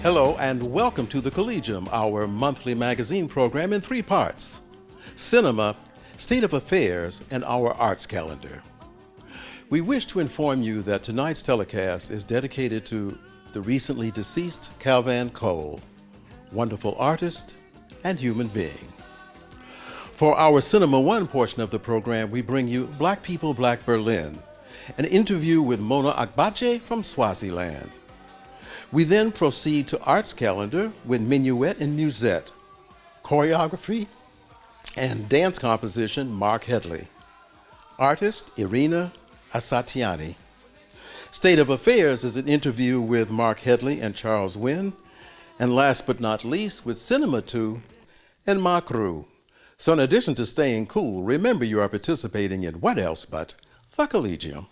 Hello and welcome to the Collegium, our monthly magazine program in 3 parts: cinema, state of affairs, and our arts calendar. We wish to inform you that tonight's telecast is dedicated to the recently deceased Calvann Cole, wonderful artist and human being. For our Cinema One portion of the program, we bring you Black People, Black Berlin, an interview with Mona Agbaje from Swaziland. We then proceed to Arts Calendar with Minuet Musette, Choreography, and Dance Composition, Mark Headley. Artist, Irina, Asatiani. State of Affairs is an interview with Mark Headley and Charles Wynn. And last but not least, with Cinema 2 and Khru. So in addition to staying cool, remember you are participating in what else but the Collegium.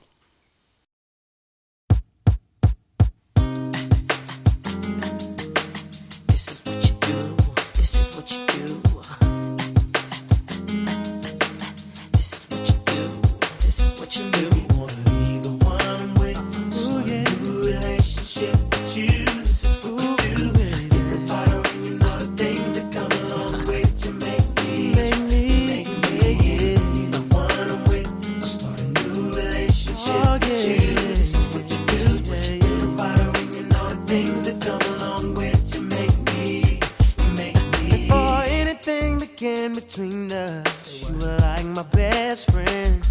Between us, you were like my best friend,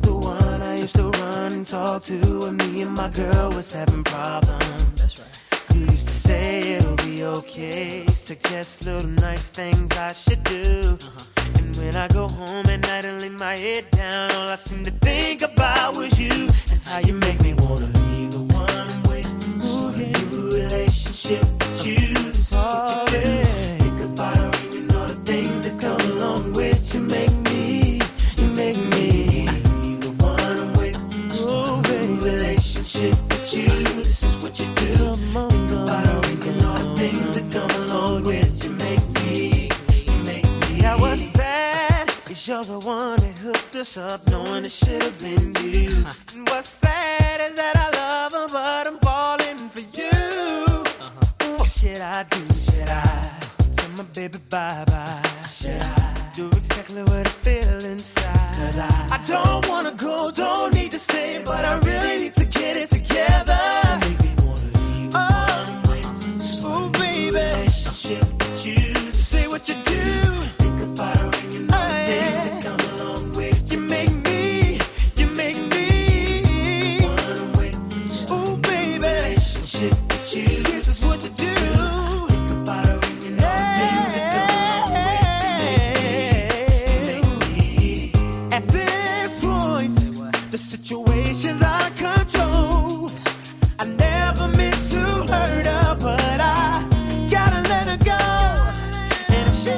the one I used to run and talk to when me and my girl was having problems. That's right. You used to say it'll be okay, suggest little nice things I should do. And when I go home at night and lay my head down, all I seem to think about was you and how you make me wanna leave the one I'm with. Start a new relationship with you. This is what you do. Think about her. Things that come along with you make me the one I'm with. Oh, baby, relationship with you. This is what you do. Think about her and all the things that come along with you make me. I was bad, 'cause you're the one that hooked us up, knowing it should have been you. And what's sad is that I love her, but I'm falling for you. What should I do? Should I tell my baby bye-bye? Should I do exactly what I feel inside? 'Cause I don't wanna go, don't need to stay, but I really need to get it together. You make me wanna leave the one I'm with. Oh, baby, relationship with you. Say what you do. Think about her and you know the things that come along with. You make me the one I'm with. Oh, baby, relationship with you. This is what you do. Think about her and you know the things that come along with. At this point, the situation's out of control. I never meant to hurt her, but I gotta let her go. And if she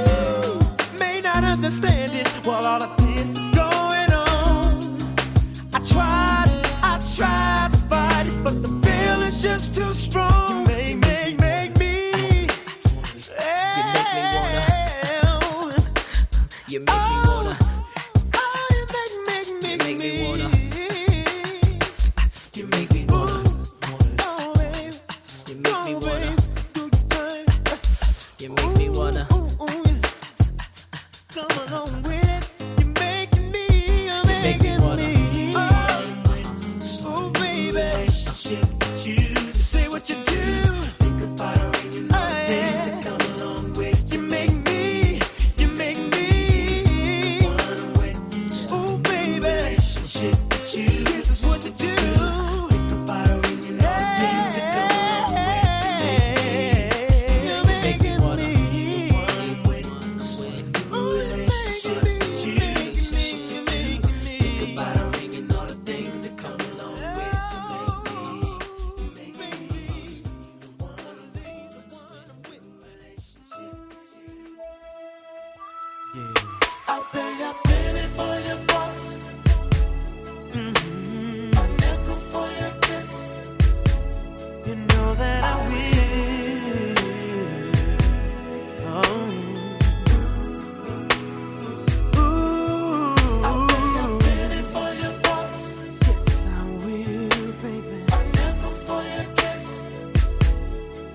may not understand it while all of this is going on, I tried to fight it, but the feeling's just too strong. You make me. You make me wanna. You make me wanna.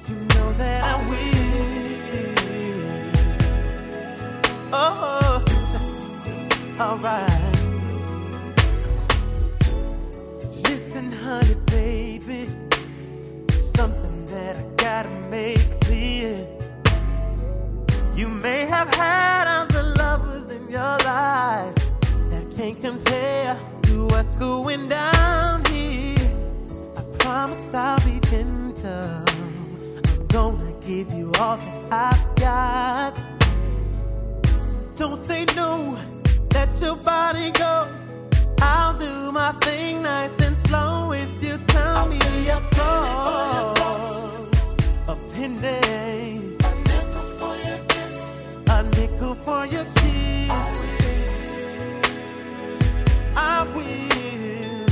You know alright. Listen, honey, baby, something that I gotta make clear. You may have had other lovers in your life that can't compare to what's going down here. I promise I'll be gentle. I'm gonna give you all that I've got. Don't say no, let your body go. I'll do my thing nice and slow if you tell me your thoughts. A penny, a nickel for your kiss, a nickel for your kiss. I will,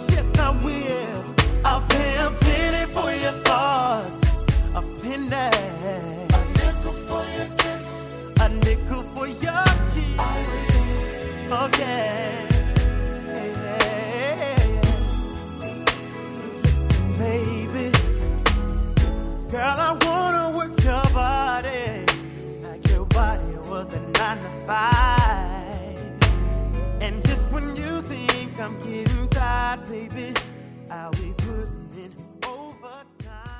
yes I will. I'll pay a penny for your thoughts, a penny, a nickel for your kiss, a nickel for your kiss. Okay. Listen, baby, girl, I wanna work your body like your body was a 9 to 5. And just when you think I'm getting tired, baby, I'll be putting in overtime.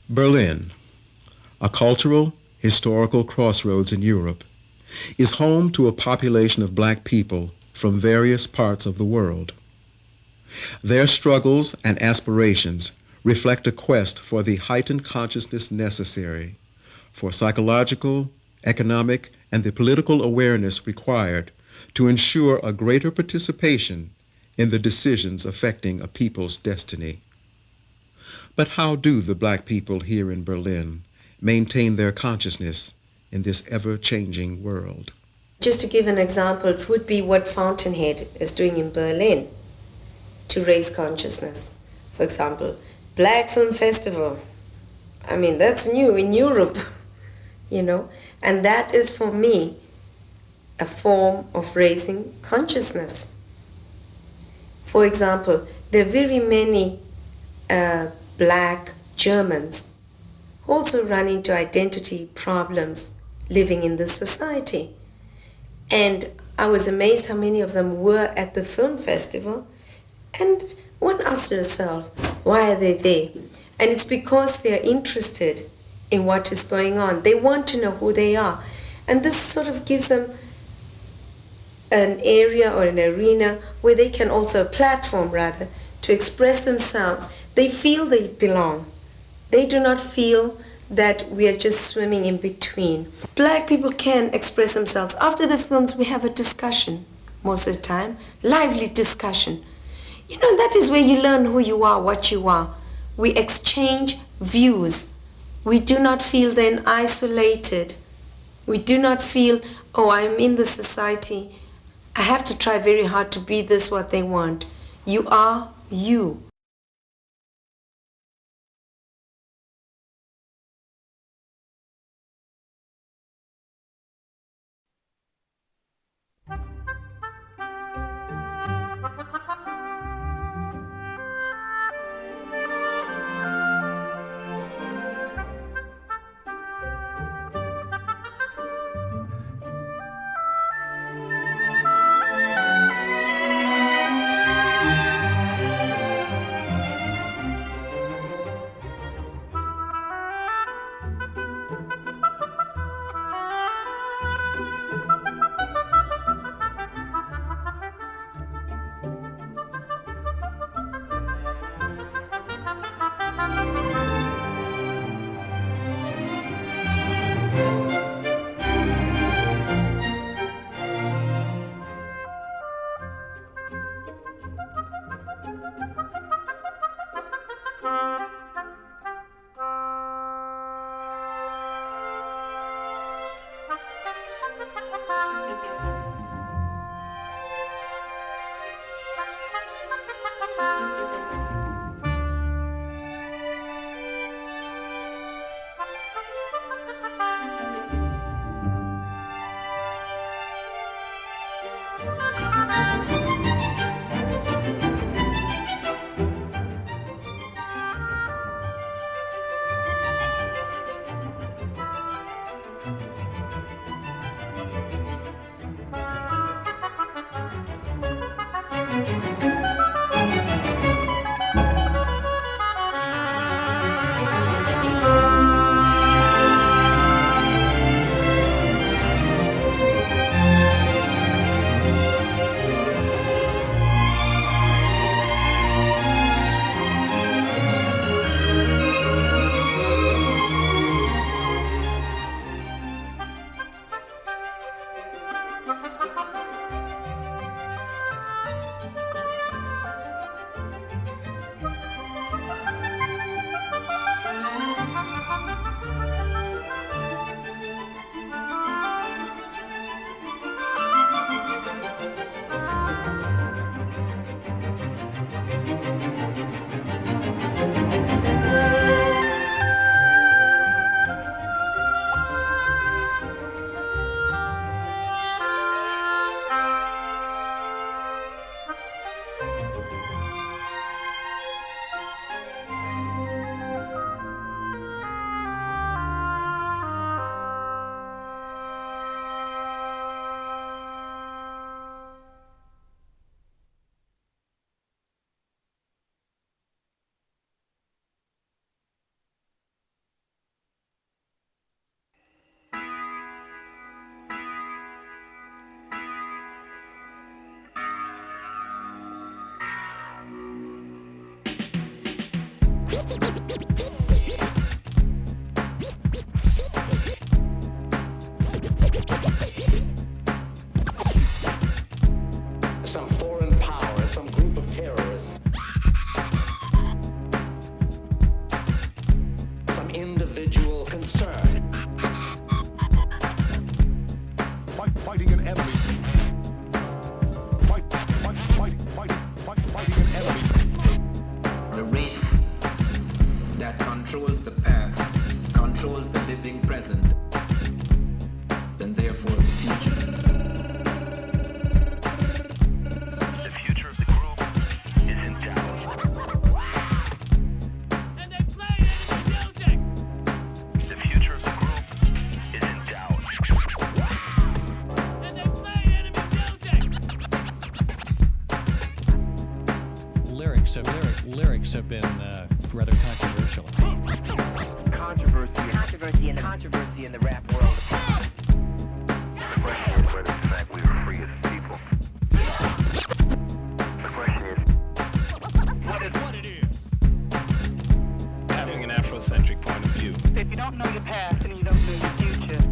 Berlin, a cultural, historical crossroads in Europe, is home to a population of black people from various parts of the world. Their struggles and aspirations reflect a quest for the heightened consciousness necessary for psychological, economic, and the political awareness required to ensure a greater participation in the decisions affecting a people's destiny. But how do the black people here in Berlin maintain their consciousness in this ever-changing world? Just to give an example, it would be what Fountainhead is doing in Berlin to raise consciousness. For example, Black Film Festival. I mean, that's new in Europe, you know, and that is for me a form of raising consciousness. For example, there are very many black Germans who also run into identity problems living in this society. And I was amazed how many of them were at the film festival. And one asks herself, why are they there? And it's because they're interested in what is going on. They want to know who they are. And this sort of gives them an area or an arena where they can also, a platform rather, to express themselves. They feel they belong. They do not feel that we are just swimming in between. Black people can express themselves. After the films, we have a discussion, most of the time, lively discussion. You know, that is where you learn who you are, what you are. We exchange views. We do not feel then isolated. We do not feel, oh, I'm in the society. I have to try very hard to be this, what they want. You are you. Some foreign power, some group of terrorists, some individual concern. Fighting an enemy. Fighting an enemy. The race that controls the past, controls the living present, and therefore the future. The future of the group is in doubt. And they play enemy music! The future of the group is in doubt. And they play enemy music! Lyrics have been rather controversial. Controversy in the rap world. The question is whether in fact we are free as people. The question is What it is. Having an Afrocentric point of view. If you don't know your past, then you don't know your future.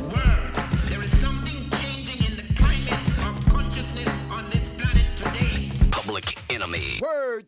Word, there is something changing in the climate of consciousness on this planet today. public enemy. Word.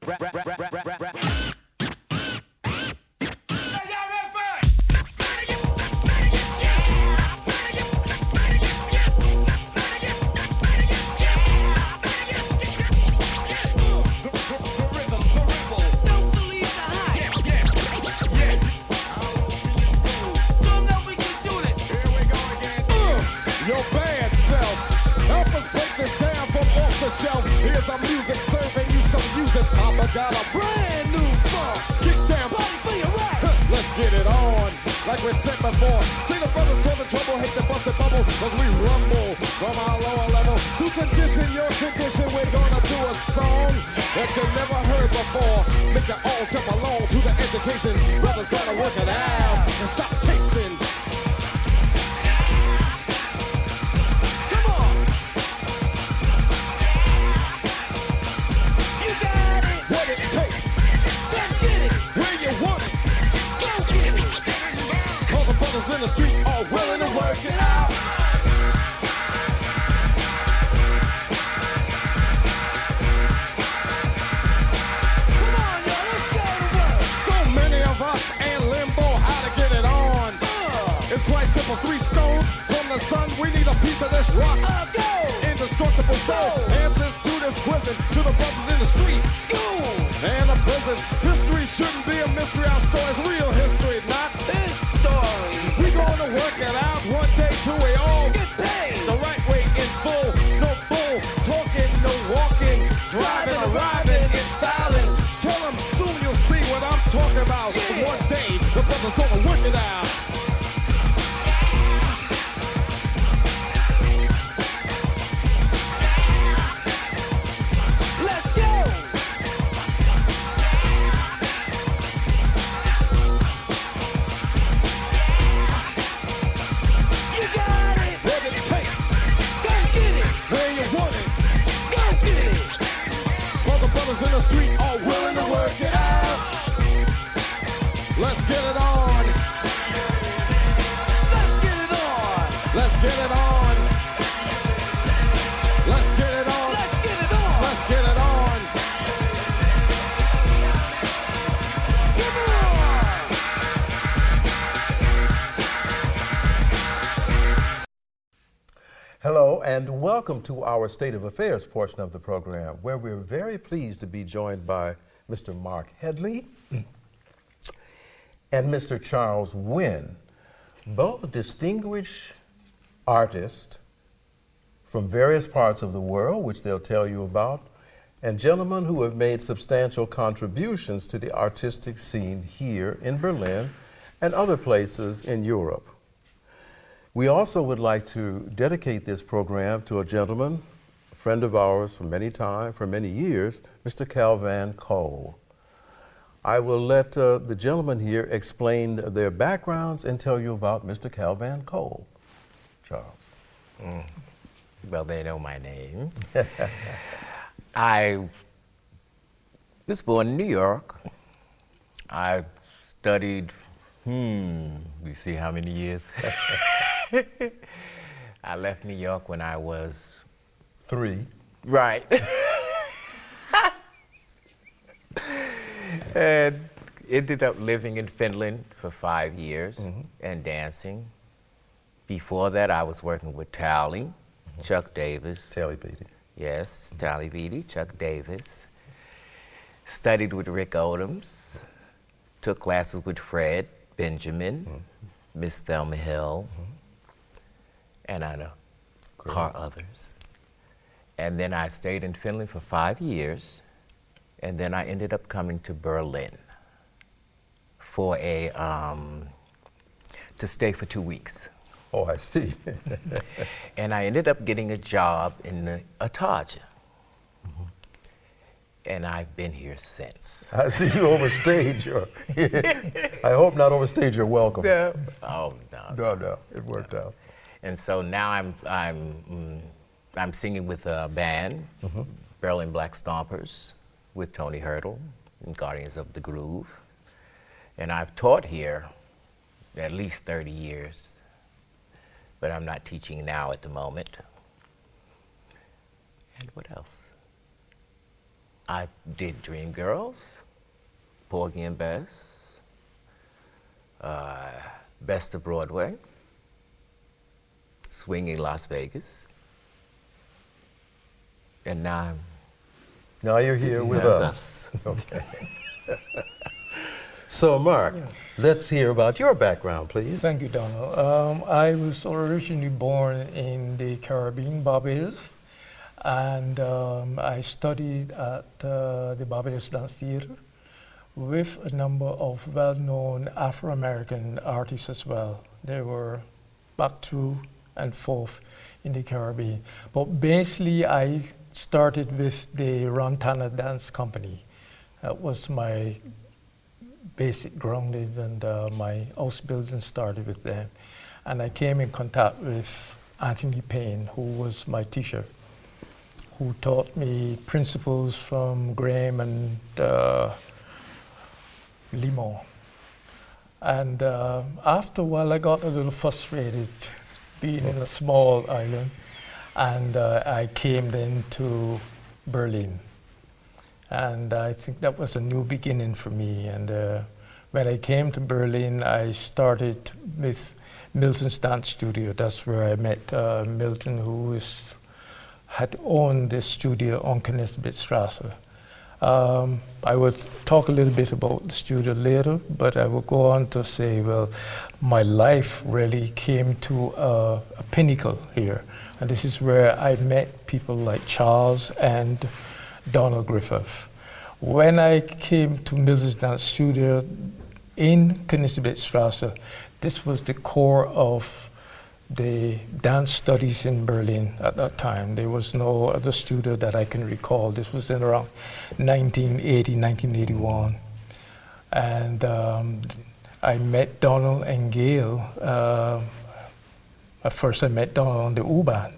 Here's our music serving you some music. Papa got a brand new funk. Kick down, body for your right. Let's get it on, like we said before. See the brothers cause the trouble, hate the busted bubble, cause we rumble from our lower level. To condition your condition, we're gonna do a song that you never heard before. Make it all jump along to the education. Brothers gotta work it out and stop chasing. In the street all willing to work it out. Come on, y'all, let's go to work. So many of us in limbo, how to get it on. It's quite simple, 3 stones from the sun. We need a piece of this rock. Go! Indestructible soul. Answers to this prison, to the brothers in the street, schools, and the prisons. History shouldn't be a mystery. Our story's real history, not this story. We gonna work it out one day till we all get paid the right way in full. No bull talking, no walking, driving, arriving, and styling. Tell them soon you'll see what I'm talking about. Yeah. One day the brothers gonna work it out. Hello and welcome to our State of Affairs portion of the program, where we're very pleased to be joined by Mr. Mark Headley and Mr. Charles Wynn, both distinguished artists from various parts of the world, which they'll tell you about, and gentlemen who have made substantial contributions to the artistic scene here in Berlin and other places in Europe. We also would like to dedicate this program to a gentleman, a friend of ours for many years, Mr. Calvann Cole. I will let the gentlemen here explain their backgrounds and tell you about Mr. Calvann Cole. Charles. Well, they know my name. I was born in New York. I studied, you see how many years? I left New York when I was 3. Right. And ended up living in Finland for 5 years and dancing. Before that, I was working with Tally, Chuck Davis. Tally Beatty. Yes, Tally Beatty, Chuck Davis. Studied with Rick Odoms. Took classes with Fred Benjamin, Miss Thelma Hill, and I know others. And then I stayed in Finland for 5 years, and then I ended up coming to Berlin for to stay for 2 weeks. Oh, I see. And I ended up getting a job in the Agbaje. And I've been here since. I see you overstayed your, I hope not overstayed your welcome. No. Oh, no. No, it worked out. And so now I'm singing with a band, Berlin Black Stompers, with Tony Hurdle and Guardians of the Groove. And I've taught here at least 30 years, but I'm not teaching now at the moment. And what else? I did Dreamgirls, Porgy and Bess, Best of Broadway, Swinging Las Vegas, and now you're here with us. Okay. So, Mark, let's hear about your background, please. Thank you, Donald. I was originally born in the Caribbean, Barbados, and I studied at the Barbados Dance Theatre with a number of well-known Afro-American artists as well. They were back through and forth in the Caribbean. But basically, I started with the Fountainhead Dance Company. That was my basic grounding, and my house building started with them. And I came in contact with Anthony Payne, who was my teacher, who taught me principles from Graham and Limon. And after a while, I got a little frustrated being in a small island, and I came then to Berlin. And I think that was a new beginning for me. And when I came to Berlin, I started with Milton's Dance Studio. That's where I met Milton, who had owned this studio on Knisbetstrasse. I will talk a little bit about the studio later, but I will go on to say, well, my life really came to a pinnacle here. And this is where I met people like Charles and Donald Griffith. When I came to Milton's Dance Studio in Knisbetstrasse, this was the core of the dance studies in Berlin at that time. There was no other studio that I can recall. This was in around 1980, 1981. And I met Donald and Gayle. At first I met Donald on the U-Bahn.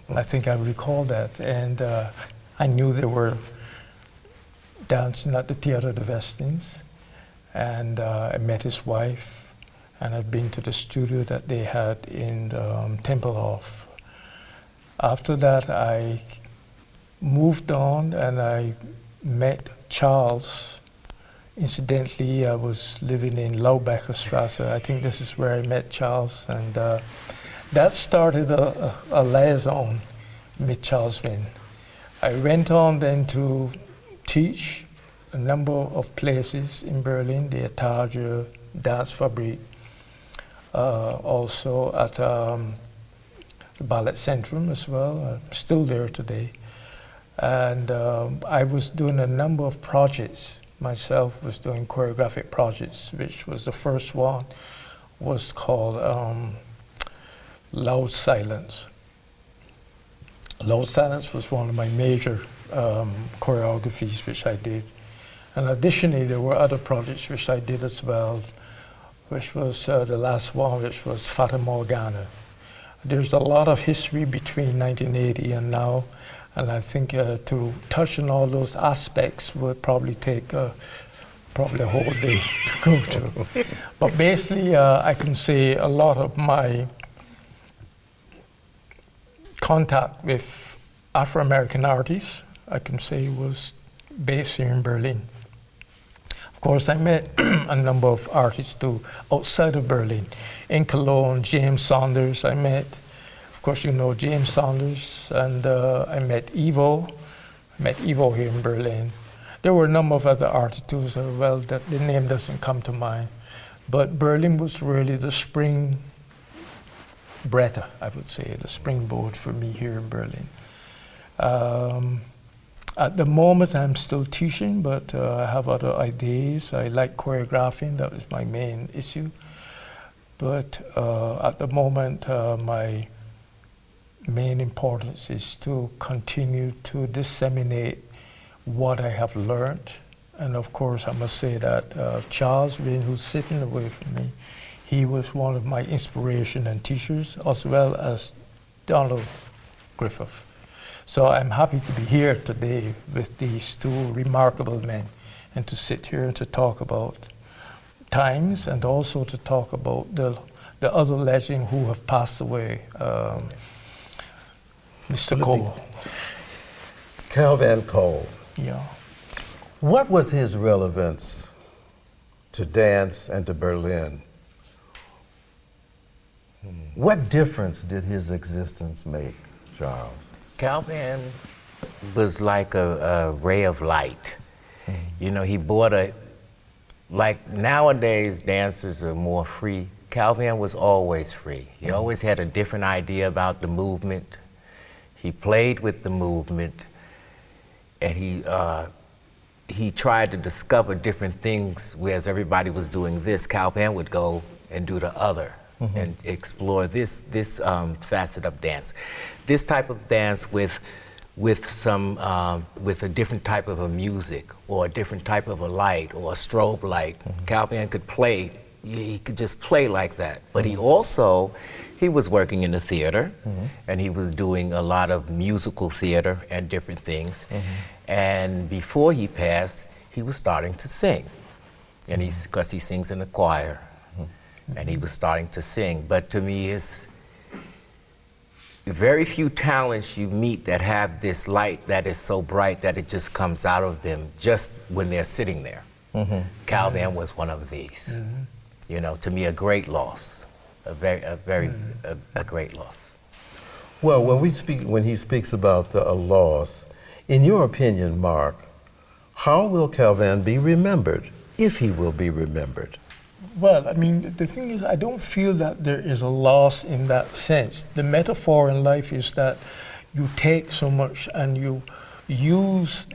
I think I recall that. And I knew they were dancing at the Theater de Vestins. And I met his wife. And I've been to the studio that they had in Tempelhof. After that, I moved on and I met Charles. Incidentally, I was living in Laubacher Strasse. I think this is where I met Charles. And that started a liaison with Charles Wynn. I went on then to teach a number of places in Berlin, the Etage, Dance Fabrik, also at the Ballet Centrum as well. I'm still there today. And I was doing a number of projects. Myself was doing choreographic projects, which was the first one, was called Loud Silence. Loud Silence was one of my major choreographies which I did. And additionally, there were other projects which I did as well, which was the last one, which was Fata Morgana. There's a lot of history between 1980 and now, and I think to touch on all those aspects would probably take probably a whole day to go through. But basically, I can say a lot of my contact with Afro-American artists, I can say, was based here in Berlin. Of course, I met a number of artists too outside of Berlin. In Cologne, James Saunders I met. Of course, you know James Saunders, and I met Ivo. I met Ivo here in Berlin. There were a number of other artists too, so well, that the name doesn't come to mind. But Berlin was really the spring breath, I would say, the springboard for me here in Berlin. At the moment, I'm still teaching, but I have other ideas. I like choreographing, that is my main issue. But at the moment, my main importance is to continue to disseminate what I have learned. And of course, I must say that Charles Wynn, who's sitting away from me, he was one of my inspiration and teachers, as well as Donald Griffith. So I'm happy to be here today with these two remarkable men and to sit here and to talk about times and also to talk about the other legend who have passed away, Mr. Cole. Calvann Cole. Yeah. What was his relevance to dance and to Berlin? What difference did his existence make, Charles? Calvann was like a ray of light. You know, he brought like nowadays dancers are more free. Calvann was always free. He always had a different idea about the movement. He played with the movement, and he tried to discover different things, whereas everybody was doing this, Calvann would go and do the other. And explore this facet of dance, this type of dance with a different type of a music or a different type of a light or a strobe light. Calvann could play; he could just play like that. But he was working in the theater, and he was doing a lot of musical theater and different things. And before he passed, he was starting to sing, and because he sings in the choir. And he was starting to sing. But to me, it's very few talents you meet that have this light that is so bright that it just comes out of them just when they're sitting there. Calvann was one of these. You know, to me, a great loss, a great loss. Well, when he speaks about a loss, in your opinion, Mark, how will Calvann be remembered, if he will be remembered? Well, I mean, the thing is, I don't feel that there is a loss in that sense. The metaphor in life is that you take so much and you use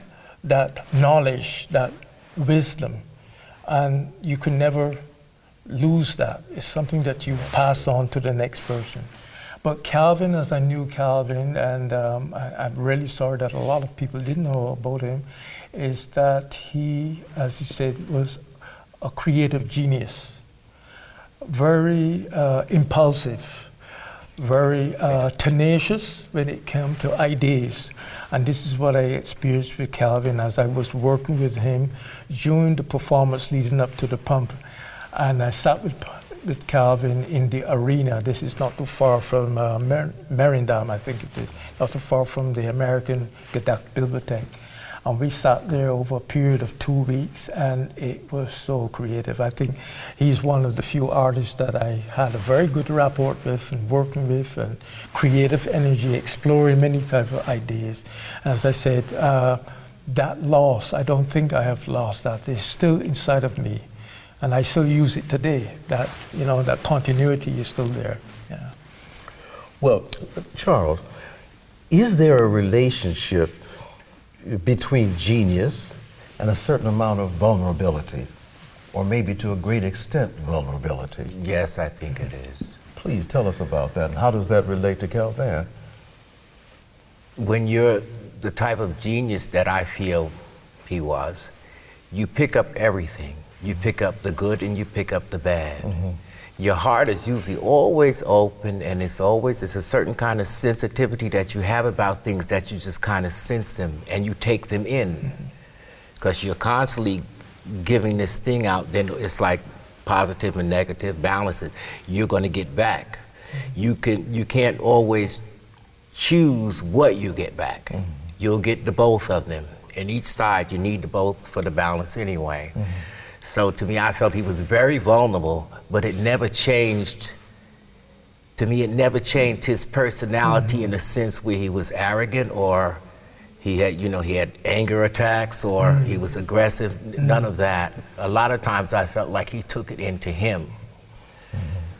that knowledge, that wisdom, and you can never lose that. It's something that you pass on to the next person. But Calvann, as I knew Calvann, and I'm really sorry that a lot of people didn't know about him, is that he, as you said, was a creative genius, very impulsive, very tenacious when it came to ideas. And this is what I experienced with Calvann as I was working with him during the performance leading up to the pump. And I sat with Calvann in the Irina. This is not too far from Merindam, I think it is, not too far from the American Gedacht Bibliothek. And we sat there over a period of 2 weeks, and it was so creative. I think he's one of the few artists that I had a very good rapport with and working with, and creative energy, exploring many types of ideas. As I said, that loss, I don't think I have lost that. It's still inside of me, and I still use it today. That, you know, that continuity is still there. Yeah. Well, Charles, is there a relationship between genius and a certain amount of vulnerability, or maybe to a great extent vulnerability? Yes, I think it is. Please tell us about that, and how does that relate to Calvann? When you're the type of genius that I feel he was, you pick up everything. You pick up the good and you pick up the bad. Mm-hmm. Your heart is usually always open, and it's a certain kind of sensitivity that you have about things that you just kind of sense them and you take them in. Because you're constantly giving this thing out, then it's like positive and negative, balance it. You're gonna get back. You can't always choose what you get back. Mm-hmm. You'll get the both of them. And each side, you need the both for the balance anyway. Mm-hmm. So to me, I felt he was very vulnerable, but it never changed. To me, it never changed his personality in a sense where he was arrogant, or he had anger attacks, or he was aggressive. None of that. A lot of times I felt like he took it into him.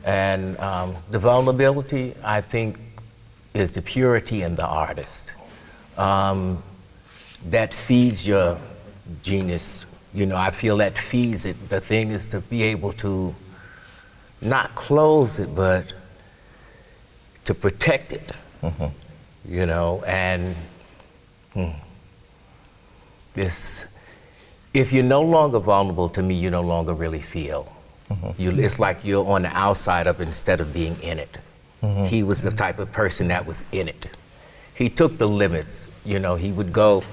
And the vulnerability, I think, is the purity in the artist. That feeds your genius. You know, I feel that feeds it. The thing is to be able to not close it, but to protect it. Mm-hmm. You know, and this, if you're no longer vulnerable, to me, you no longer really feel. Mm-hmm. It's like you're on the outside of it instead of being in it. Mm-hmm. He was the type of person that was in it. He took the limits. You know, he would go,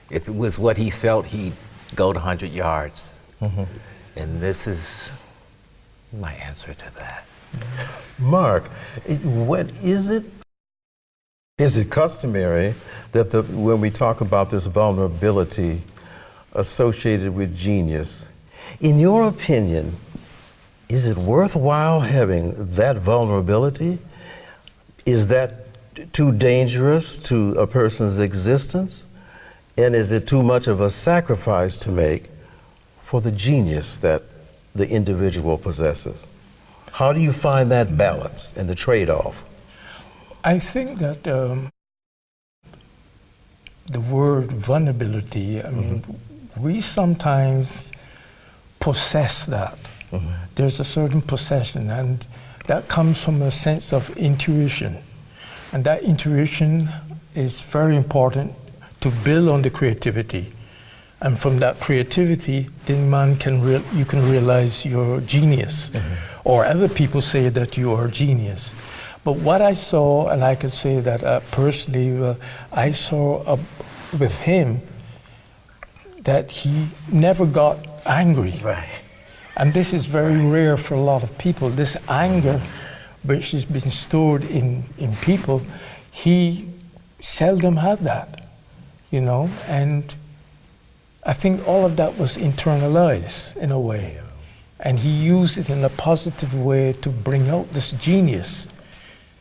if it was what he felt, he'd go to 100 yards. Mm-hmm. And this is my answer to that. Mark, what is it? Is it customary that when we talk about this vulnerability associated with genius, in your opinion, is it worthwhile having that vulnerability? Is that too dangerous to a person's existence? And is it too much of a sacrifice to make for the genius that the individual possesses? How do you find that balance and the trade-off? I think that the word vulnerability, I mean, we sometimes possess that. Mm-hmm. There's a certain possession, and that comes from a sense of intuition. And that intuition is very important to build on the creativity. And from that creativity, then you can realize your genius. Mm-hmm. Or other people say that you are a genius. But what I saw, and I could say that personally, I saw with him that he never got angry. Right. And this is very rare for a lot of people. This anger, which has been stored in people, he seldom had that, you know? And I think all of that was internalized in a way. And he used it in a positive way to bring out this genius.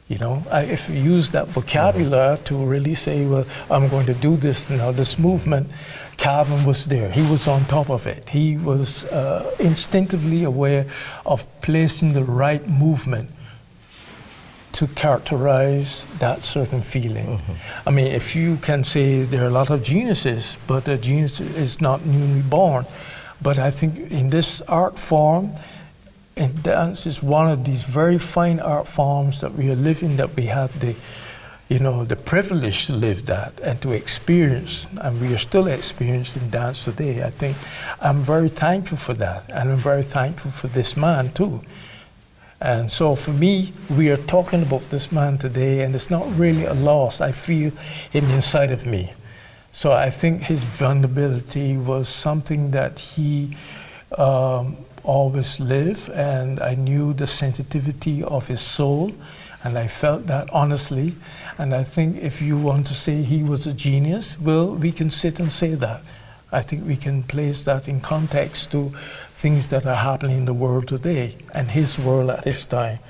You know, if you use that vocabulary to really say, well, I'm going to do this now, this movement, Calvann was there. He was on top of it. He was instinctively aware of placing the right movement to characterize that certain feeling. Mm-hmm. I mean, if you can say there are a lot of geniuses, but a genius is not newly born. But I think in this art form, and dance is one of these very fine art forms that we are living, that we have the privilege to live that and to experience, and we are still experiencing dance today. I think I'm very thankful for that, and I'm very thankful for this man too. And so for me, we are talking about this man today, and it's not really a loss. I feel him inside of me. So I think his vulnerability was something that he always lived, and I knew the sensitivity of his soul. And I felt that honestly. And I think if you want to say he was a genius, well, we can sit and say that. I think we can place that in context to things that are happening in the world today and his world at his time.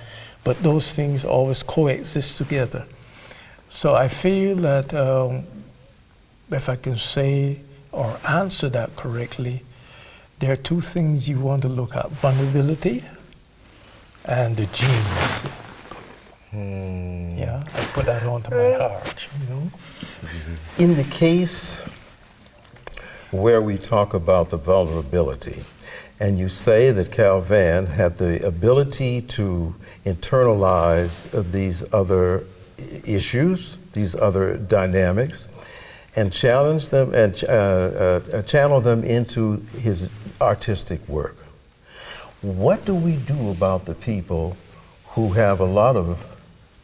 But those things always coexist together. So I feel that if I can say or answer that correctly, there are two things you want to look at: vulnerability and the genius. Yeah, I put that onto my heart, you know. In the case where we talk about the vulnerability, and you say that Calvann had the ability to internalize these other issues, these other dynamics, and challenge them and channel them into his artistic work. What do we do about the people who have a lot of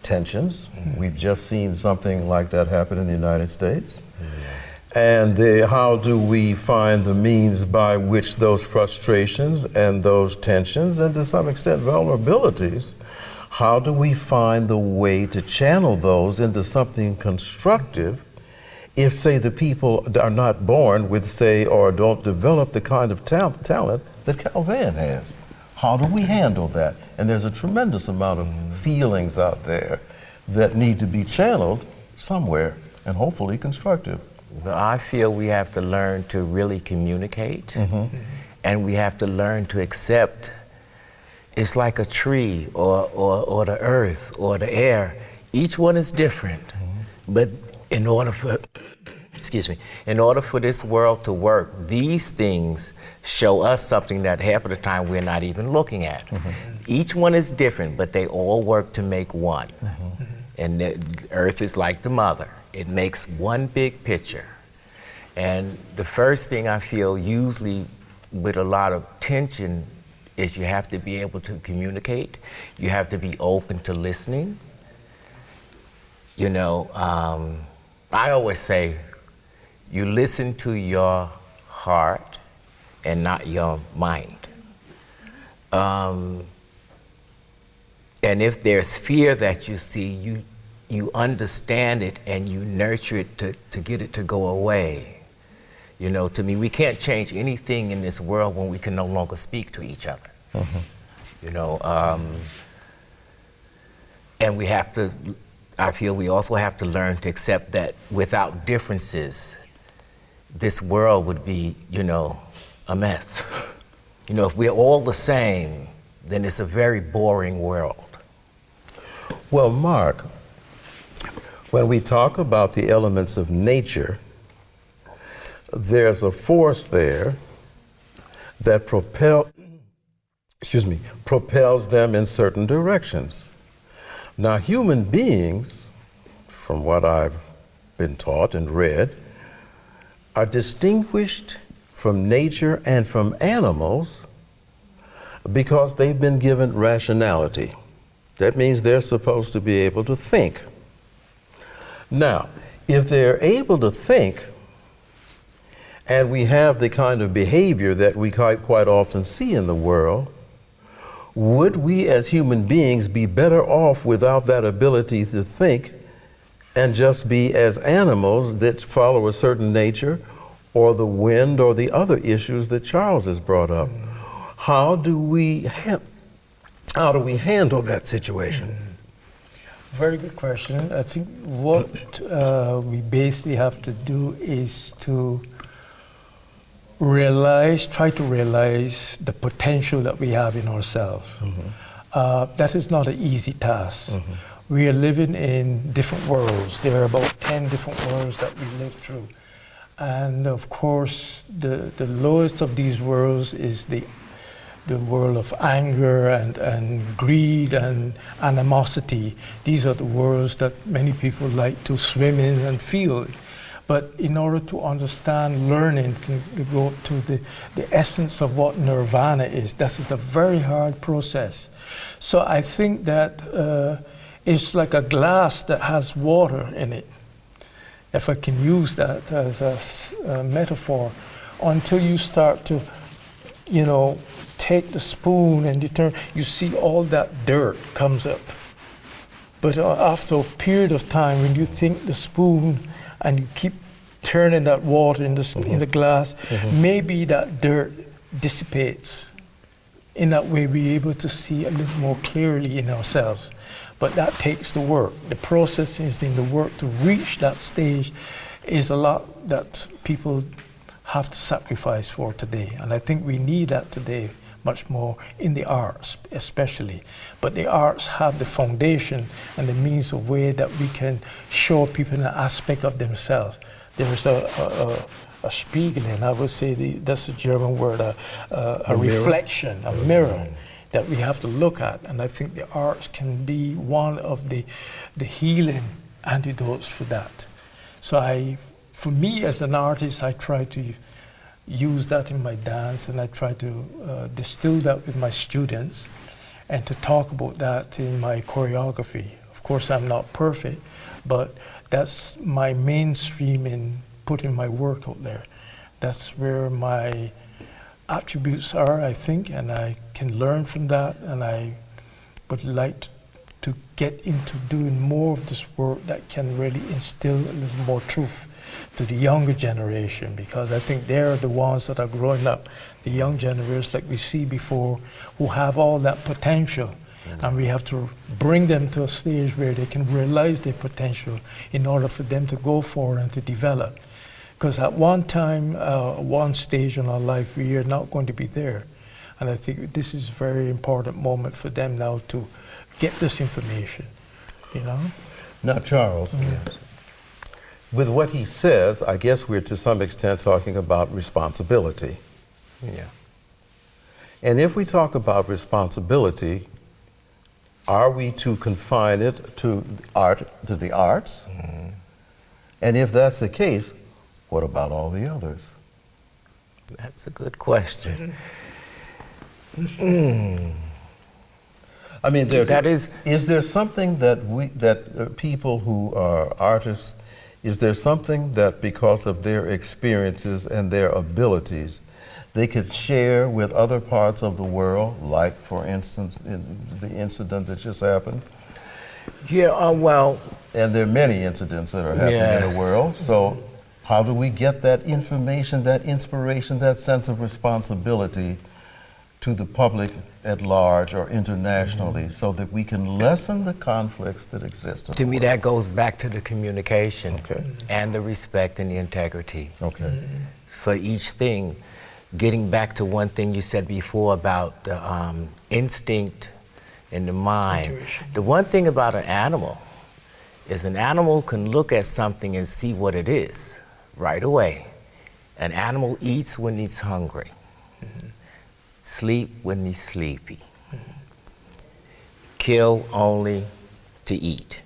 tensions? We've just seen something like that happen in the United States. And how do we find the means by which those frustrations and those tensions and to some extent vulnerabilities, how do we find the way to channel those into something constructive if, say, the people are not born with, say, or don't develop the kind of talent that Calvann has? How do we handle that? And there's a tremendous amount of feelings out there that need to be channeled somewhere and hopefully constructive. I feel we have to learn to really communicate, and we have to learn to accept it's like a tree or the earth or the air. Each one is different, but in order for this world to work, these things show us something that half of the time we're not even looking at. Each one is different, but they all work to make one. And the earth is like the mother. It makes one big picture. And the first thing I feel usually with a lot of tension is you have to be able to communicate. You have to be open to listening. You know, I always say, you listen to your heart and not your mind. And if there's fear that you see, you understand it and you nurture it to get it to go away. You know, to me, we can't change anything in this world when we can no longer speak to each other. You know, and we have to, I feel we also have to learn to accept that without differences, this world would be, you know, a mess. You know, if we're all the same, then it's a very boring world. Well, Mark, when we talk about the elements of nature, there's a force there that propels them in certain directions. Now, human beings, from what I've been taught and read, are distinguished from nature and from animals because they've been given rationality. That means they're supposed to be able to think. Now, if they're able to think, and we have the kind of behavior that we quite often see in the world, would we as human beings be better off without that ability to think and just be as animals that follow a certain nature or the wind or the other issues that Charles has brought up? How do we handle that situation? Very good question. I think what we basically have to do is to try to realize the potential that we have in ourselves. That is not an easy task. We are living in different worlds. There are about 10 different worlds that we live through. And of course, the lowest of these worlds is the world of anger and greed and animosity. These are the worlds that many people like to swim in and feel. But in order to understand learning, to go to the essence of what nirvana is, that is a very hard process. So I think that it's like a glass that has water in it, if I can use that as a metaphor, until you start to, you know, take the spoon and you see all that dirt comes up. But after a period of time, when you think the spoon and you keep turning that water in the glass, maybe that dirt dissipates. In that way, we're able to see a little more clearly in ourselves. But that takes the work. The process is in the work to reach that stage is a lot that people have to sacrifice for today. And I think we need that today much more in the arts, especially. But the arts have the foundation and the means of way that we can show people an aspect of themselves. There's a spiegeling, I would say that's a German word, a reflection, a mirror that we have to look at. And I think the arts can be one of the healing antidotes for that. So for me as an artist, I try to use that in my dance, and I try to distill that with my students and to talk about that in my choreography. Of course, I'm not perfect, but that's my mainstream in putting my work out there. That's where my attributes are, I think, and I can learn from that, and I would like to get into doing more of this work that can really instill a little more truth to the younger generation, because I think they're the ones that are growing up, the young generations like we see before, who have all that potential. And we have to bring them to a stage where they can realize their potential in order for them to go forward and to develop. Because at one time, one stage in our life, we are not going to be there. And I think this is a very important moment for them now to get this information, you know? Now, Charles, with what he says, I guess we're to some extent talking about responsibility. Yeah. And if we talk about responsibility, are we to confine it to the arts? And if that's the case, what about all the others? That's a good question. I mean, is there something that people who are artists, is there something that because of their experiences and their abilities, they could share with other parts of the world, like, for instance, in the incident that just happened? Yeah, well... And there are many incidents that are happening in the world, so how do we get that information, that inspiration, that sense of responsibility to the public at large or internationally so that we can lessen the conflicts that exist? To me, that goes back to the communication and the respect and the integrity for each thing. Getting back to one thing you said before about the instinct in the mind. Intuition. The one thing about an animal is an animal can look at something and see what it is right away. An animal eats when he's hungry, sleep when he's sleepy, kill only to eat.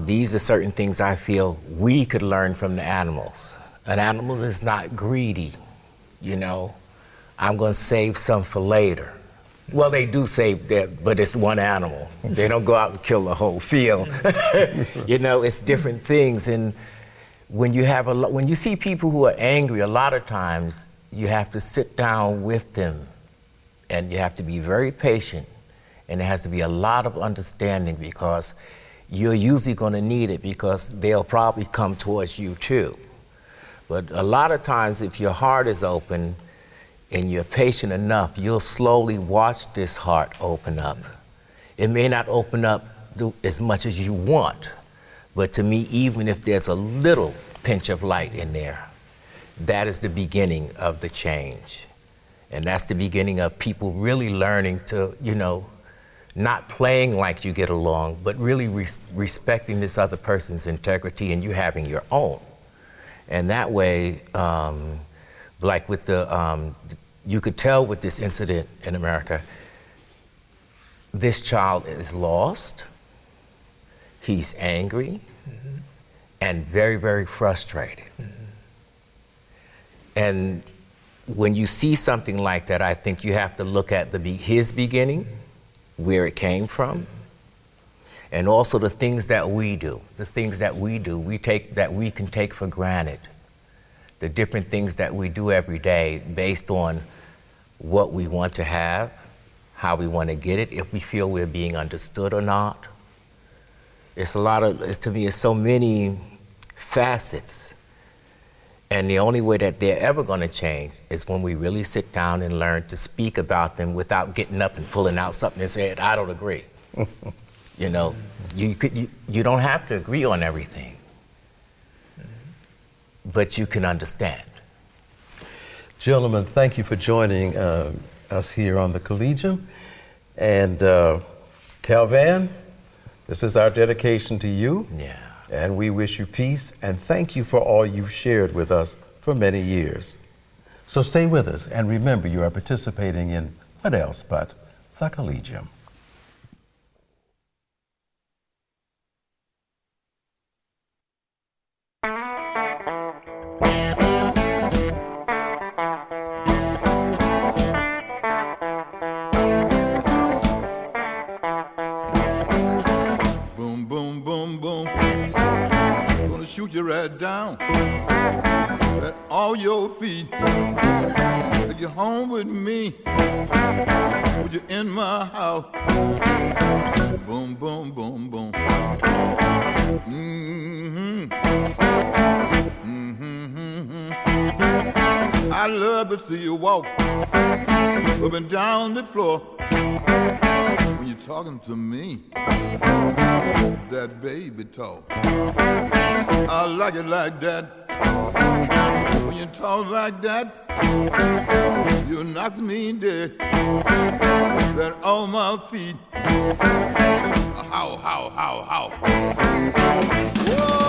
These are certain things I feel we could learn from the animals. An animal is not greedy, you know. I'm gonna save some for later. Well, they do save that, but it's one animal. They don't go out and kill the whole field. You know, it's different things. And when you see people who are angry, a lot of times you have to sit down with them and you have to be very patient. And there has to be a lot of understanding because you're usually gonna need it because they'll probably come towards you too. But a lot of times, if your heart is open and you're patient enough, you'll slowly watch this heart open up. It may not open up as much as you want, but to me, even if there's a little pinch of light in there, that is the beginning of the change. And that's the beginning of people really learning to, you know, not playing like you get along, but really respecting this other person's integrity and you having your own. And that way, like with the, you could tell with this incident in America, this child is lost, he's angry, and very, very frustrated. And when you see something like that, I think you have to look at his beginning, where it came from, and also the things that we do, we can take for granted. The different things that we do every day based on what we want to have, how we want to get it, if we feel we're being understood or not. It's a lot of, to me, it's so many facets. And the only way that they're ever going to change is when we really sit down and learn to speak about them without getting up and pulling out something and saying, I don't agree. You know, you don't have to agree on everything, but you can understand. Gentlemen, thank you for joining us here on the Collegium. And Calvann, this is our dedication to you. Yeah. And we wish you peace, and thank you for all you've shared with us for many years. So stay with us, and remember, you are participating in what else but the Collegium. Boom, boom, boom, boom. Gonna shoot you right down at all your feet. Take you home with me. Put you in my house. Boom, boom, boom, boom. Mm-hmm. Mm-hmm. I love to see you walk up and down the floor when you're talking to me. That baby talk. I like it like that. When you talk like that, you knock me dead. Right on my feet. How, how, how, how. Whoa!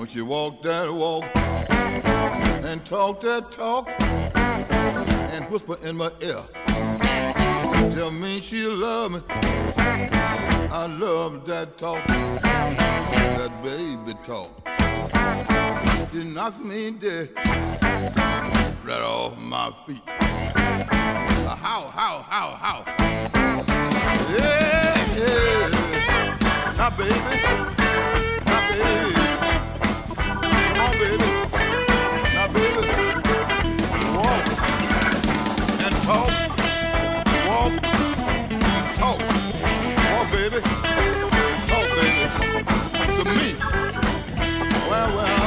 She walked that walk and talked that talk and whisper in my ear. Tell me she love me. I love that talk, that baby talk. She knocks me dead right off my feet. How, how? Yeah, yeah. Now, baby. Come on, baby. Now, baby. Walk and talk. Walk, talk. Walk, baby. Talk, baby. To me. Well. Well.